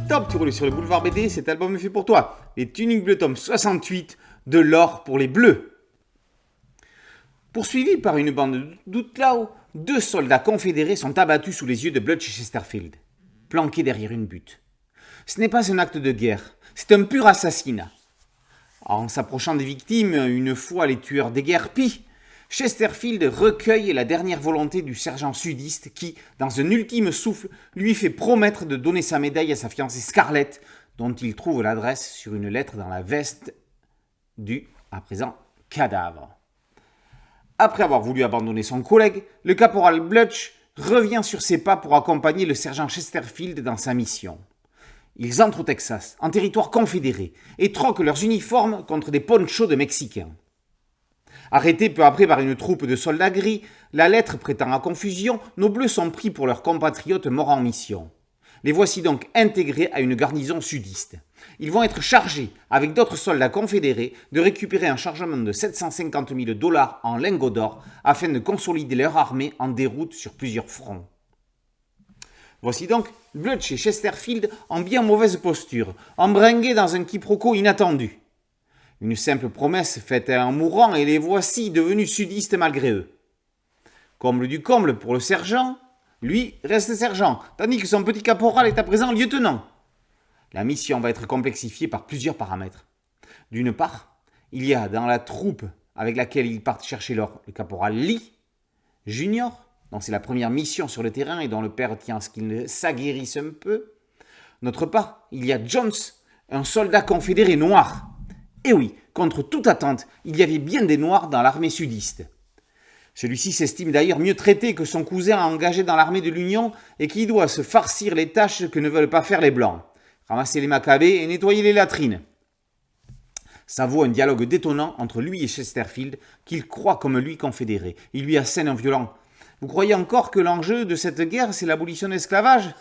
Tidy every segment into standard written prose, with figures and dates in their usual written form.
top, tu roules sur le boulevard BD, cet album est fait pour toi. Les Tuniques Bleues tome 68, de l'or pour les bleus. Poursuivis par une bande d'outlaws, 2 soldats confédérés sont abattus sous les yeux de Butch Chesterfield, planqués derrière une butte. Ce n'est pas un acte de guerre, c'est un pur assassinat. En s'approchant des victimes, une fois les tueurs déguerpis, Chesterfield recueille la dernière volonté du sergent sudiste qui, dans un ultime souffle, lui fait promettre de donner sa médaille à sa fiancée Scarlett, dont il trouve l'adresse sur une lettre dans la veste du, à présent, cadavre. Après avoir voulu abandonner son collègue, le caporal Butch revient sur ses pas pour accompagner le sergent Chesterfield dans sa mission. Ils entrent au Texas, en territoire confédéré, et troquent leurs uniformes contre des ponchos de Mexicains. Arrêtés peu après par une troupe de soldats gris, la lettre prêtant à confusion, nos bleus sont pris pour leurs compatriotes morts en mission. Les voici donc intégrés à une garnison sudiste. Ils vont être chargés, avec d'autres soldats confédérés, de récupérer un chargement de 750 000 $ en lingots d'or afin de consolider leur armée en déroute sur plusieurs fronts. Voici donc Butch et Chesterfield en bien mauvaise posture, embringués dans un quiproquo inattendu. Une simple promesse faite à un mourant et les voici devenus sudistes malgré eux. Comble du comble pour le sergent, lui reste sergent, tandis que son petit caporal est à présent lieutenant. La mission va être complexifiée par plusieurs paramètres. D'une part, il y a dans la troupe avec laquelle ils partent chercher le caporal Lee, junior, dont c'est la première mission sur le terrain et dont le père tient à ce qu'il s'aguerrisse un peu. D'autre part, il y a Jones, un soldat confédéré noir. Et oui, contre toute attente, il y avait bien des noirs dans l'armée sudiste. Celui-ci s'estime d'ailleurs mieux traité que son cousin engagé dans l'armée de l'Union et qui doit se farcir les tâches que ne veulent pas faire les blancs. Ramasser les macabées et nettoyer les latrines. Ça vaut un dialogue détonnant entre lui et Chesterfield, qu'il croit comme lui confédéré. Il lui assène un violent. Vous croyez encore que l'enjeu de cette guerre, c'est l'abolition de l'esclavage ?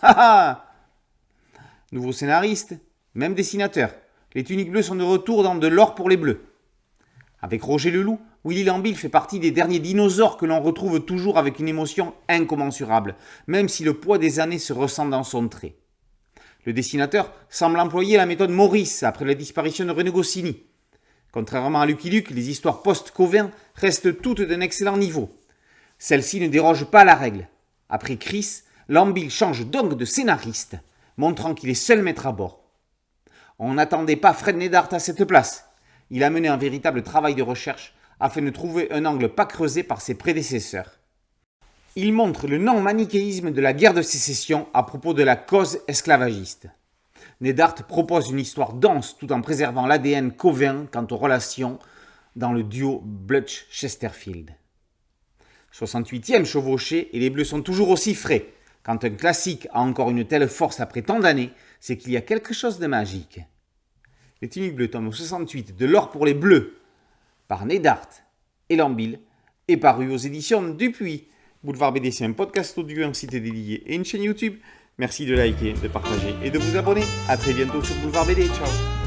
Nouveau scénariste, même dessinateur. Les Tuniques Bleues sont de retour dans de l'or pour les bleus. Avec Roger Leloup, Willy Lambil fait partie des derniers dinosaures que l'on retrouve toujours avec une émotion incommensurable, même si le poids des années se ressent dans son trait. Le dessinateur semble employer la méthode Maurice après la disparition de René Goscinny. Contrairement à Lucky Luke, les histoires post-Cauvin restent toutes d'un excellent niveau. Celles-ci ne dérogent pas à la règle. Après Chris, Lambil change donc de scénariste, montrant qu'il est seul maître à bord. On n'attendait pas Fred Neidhart à cette place. Il a mené un véritable travail de recherche afin de trouver un angle pas creusé par ses prédécesseurs. Il montre le non-manichéisme de la guerre de sécession à propos de la cause esclavagiste. Neidhart propose une histoire dense tout en préservant l'ADN Cauvin quant aux relations dans le duo Butch-Chesterfield. 68e chevauché et les bleus sont toujours aussi frais. Quand un classique a encore une telle force après tant d'années, c'est qu'il y a quelque chose de magique. Les Tuniques Bleues tome 68 de l'or pour les bleus par Neidhart et Lambil est paru aux éditions Dupuis. Boulevard BD, c'est un podcast audio, un site dédié et une chaîne YouTube. Merci de liker, de partager et de vous abonner. A très bientôt sur Boulevard BD. Ciao.